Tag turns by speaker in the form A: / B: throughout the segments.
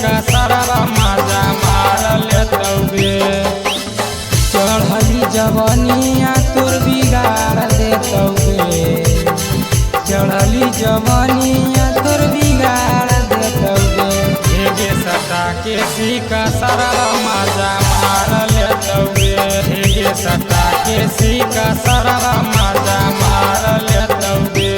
A: Caeca सरवा मजा मार लेतौगे।
B: चढ़ली जवनिया तोर बिगाड़ देतौगे। चढ़ली जवनिया तोर बिगाड़ देतौगे।
A: हेगे सटा के सीका सरवा मजा मार लेतौगे। हेगे सटा के सीका सरवा मजा मार लेतौगे।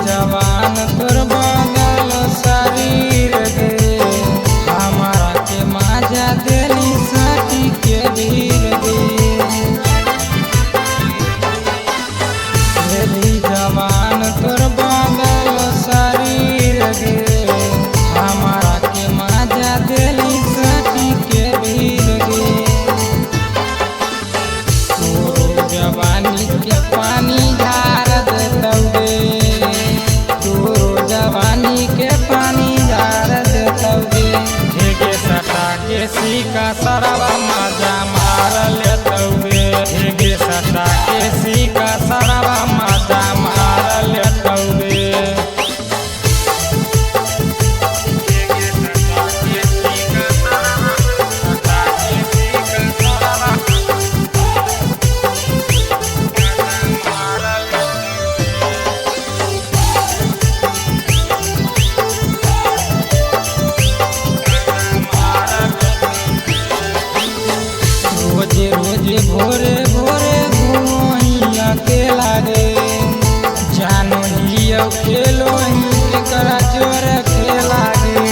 B: जवान तोर बदल शरीर दे हमारा के माजा देली साथी के भीर दे। जवान तोर बदल शरीर दे हमारा के माजा देली साथी के भीर दे। तोर जवानी के पानी झार देतौगे। जवानी के पानी झार देतौगे।
A: हेगे सटा के सीका सरवा मजा मार लेतौगे। हेगे सटा के सीका सरवा मजा मार लेतौगे।
B: रोजे रोजे भोरे भोरे घूमही अकेला रे जानो हियो खेलो ही करा जोर खेला रे।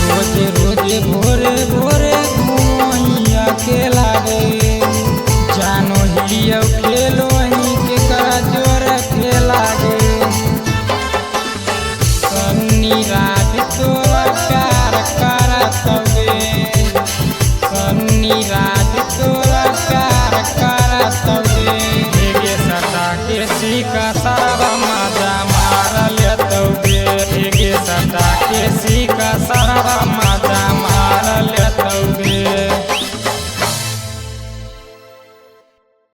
B: रोजे रोजे भोरे भोरे घूमही अकेला रे जानो हियो खेलो ही करा जोर खेला रे। सन्नी रात तोरा प्यार करतौगे। सन्नी रात तोरा प्यार करतौगे।
A: हेगे सटा के सीका सरवा मजा मार लेतौगे। हेगे सटा के सीका